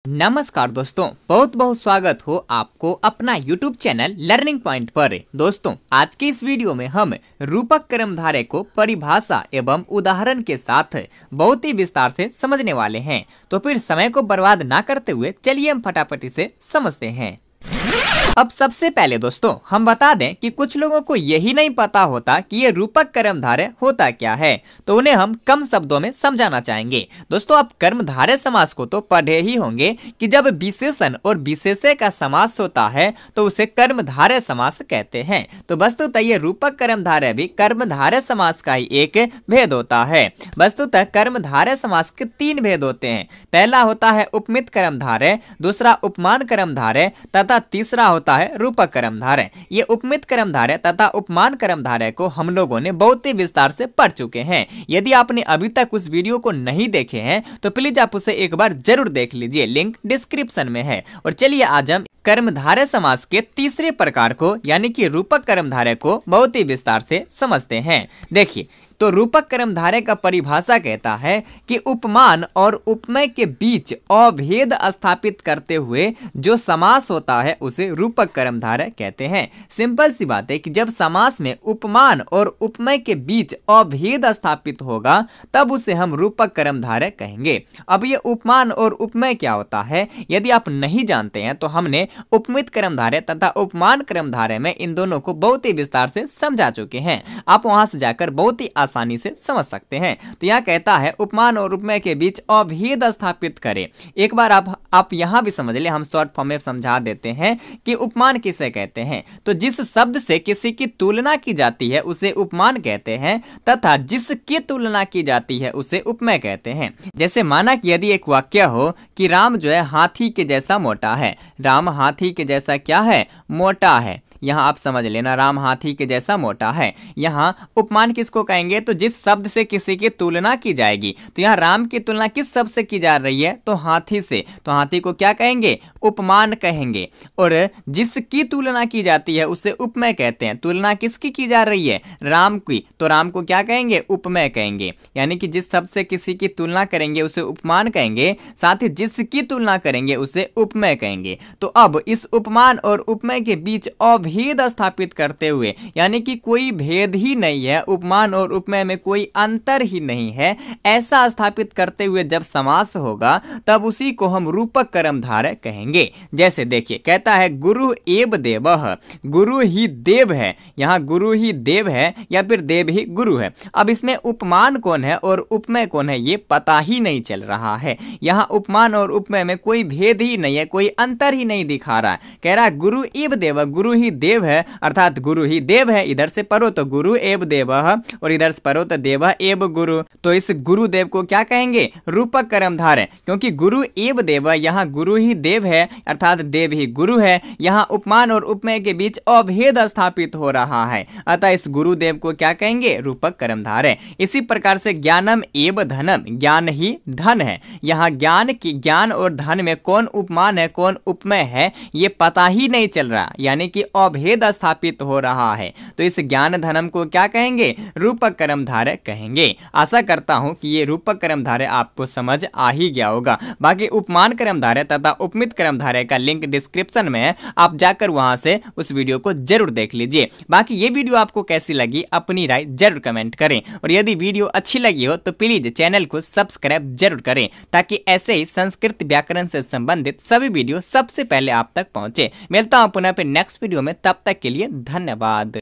नमस्कार दोस्तों, बहुत बहुत स्वागत हो आपको अपना YouTube चैनल लर्निंग पॉइंट पर। दोस्तों, आज की इस वीडियो में हम रूपक कर्मधारय को परिभाषा एवं उदाहरण के साथ बहुत ही विस्तार से समझने वाले हैं। तो फिर समय को बर्बाद ना करते हुए चलिए हम फटाफट से समझते हैं। अब सबसे पहले दोस्तों हम बता दें कि कुछ लोगों को यही नहीं पता होता कि ये रूपक कर्मधारय होता क्या है, तो उन्हें हम कम शब्दों में समझाना चाहेंगे। दोस्तों, आप कर्मधारय समास को तो पढ़े ही होंगे कि जब विशेषण और विशेष्य का समास होता है तो उसे कर्मधारय समास कहते हैं। तो वस्तुतः ये रूपक कर्मधारय भी कर्मधारय समास का ही एक भेद होता है। वस्तुतः कर्मधारय समास के तीन भेद होते हैं। पहला होता है उपमित कर्मधारय, दूसरा उपमान कर्मधारय तथा तीसरा होता है रूपक कर्मधारय। ये उपमित कर्मधारय तथा उपमान कर्मधारय को हम लोगों ने बहुत ही विस्तार से पढ़ चुके हैं। यदि आपने अभी तक उस वीडियो को नहीं देखे हैं तो प्लीज आप उसे एक बार जरूर देख लीजिए, लिंक डिस्क्रिप्शन में है। और चलिए आज हम कर्मधारय समास के तीसरे प्रकार को यानी कि रूपक कर्मधारय को बहुत ही विस्तार से समझते हैं। देखिए, तो रूपक कर्मधारय का परिभाषा कहता है कि उपमान और उपमेय के बीच अभेद स्थापित करते हुए जो समास होता है उसे रूपक कर्मधारय कहते हैं। सिंपल सी बात है कि जब समास में उपमान और उपमेय के बीच अभेद स्थापित होगा तब उसे हम रूपक कर्मधारय कहेंगे। अब ये उपमान और उपमेय क्या होता है, यदि आप नहीं जानते हैं तो हमने उपमित कर्मधारय तथा उपमान कर्मधारय में इन दोनों को बहुत ही विस्तार से समझा चुके हैं। आप वहां से जाकर बहुत ही आसानी से समझ सकते हैं। तो यह कहता है उपमान और उपमेय के बीच अभेद स्थापित करें। एक बार आप यहां भी समझ ले, हम शॉर्ट फॉर्म में समझा देते हैं कि उपमान किसे कहते हैं। तो जिस शब्द से किसी की तुलना की जाती है उसे उपमान कहते हैं तथा जिसकी तुलना की जाती है उसे उपमेय कहते हैं। जैसे माना कि यदि एक वाक्य हो कि राम जो है हाथी के जैसा मोटा है। राम हाथी के जैसा क्या है? मोटा है। यहाँ आप समझ लेना, राम हाथी के जैसा मोटा है। यहाँ उपमान किसको कहेंगे? तो जिस शब्द से किसी की तुलना की जाएगी। तो यहाँ राम की तुलना किस शब्द से की जा रही है? तो हाथी से। तो हाथी को क्या कहेंगे? उपमान कहेंगे। और जिसकी तुलना की जाती है उसे उपमेय कहते हैं। तुलना किसकी की जा रही है? राम की। तो राम को क्या कहेंगे? उपमेय कहेंगे। यानी कि जिस शब्द से किसी की तुलना करेंगे उसे उपमान कहेंगे, साथ ही जिसकी तुलना करेंगे उसे उपमेय कहेंगे। तो अब इस उपमान और उपमेय के बीच भेद स्थापित करते हुए, यानी कि कोई भेद ही नहीं है, उपमान और उपमेय में कोई अंतर ही नहीं है, ऐसा स्थापित करते हुए जब समास होगा तब उसी को हम रूपक कर्मधारय कहेंगे। जैसे देखिए, कहता है गुरु एव देवः, गुरु ही देव है। यहाँ गुरु ही देव है या फिर देव ही गुरु है। अब इसमें उपमान कौन है और उपमेय कौन है ये पता ही नहीं चल रहा है। यहाँ उपमान और उपमेय में कोई भेद ही नहीं है, कोई अंतर ही नहीं दिखा रहा है। कह रहा है गुरु एव देव, गुरु ही देव है, अर्थात गुरु ही देव है। इधर से पढ़ो तो गुरु एव देवः और इधर से पढ़ो तो देवः एव गुरु। तो इस गुरुदेव को क्या कहेंगे? रूपक कर्मधारय। क्योंकि गुरु एव देव, यहाँ गुरु ही देव है अर्थात देव ही गुरु है। यहाँ उपमान और उपमेय के बीच अभेद स्थापित हो रहा है, अतः इस गुरुदेव को क्या कहेंगे? रूपक कर्मधारय। इसी प्रकार से ज्ञानम एव धनम, ज्ञान ही धन है। यहाँ ज्ञान और धन में कौन उपमान है कौन उपमेय है ये पता ही नहीं चल रहा, यानी कि अभेद स्थापित हो रहा है। तो इस ज्ञान धनम को क्या कहेंगे? रूपक कर्मधारय कहेंगे। आशा करता हूं कि ये रूपक कर्मधारय आपको समझ आ ही गया होगा। बाकी उपमान कर्मधारय तथा उपमित कर्मधारय का लिंक डिस्क्रिप्शन में है, आप जाकर वहां से उस वीडियो को जरूर देख लीजिए। बाकी ये वीडियो आपको कैसी लगी अपनी राय जरूर कमेंट करें, और यदि वीडियो अच्छी लगी हो तो प्लीज चैनल को सब्सक्राइब जरूर करें ताकि ऐसे ही संस्कृत व्याकरण से संबंधित सभी वीडियो सबसे पहले आप तक पहुंचे। मिलता हूं पुनः फिर नेक्स्ट वीडियो में, तब तक के लिए धन्यवाद।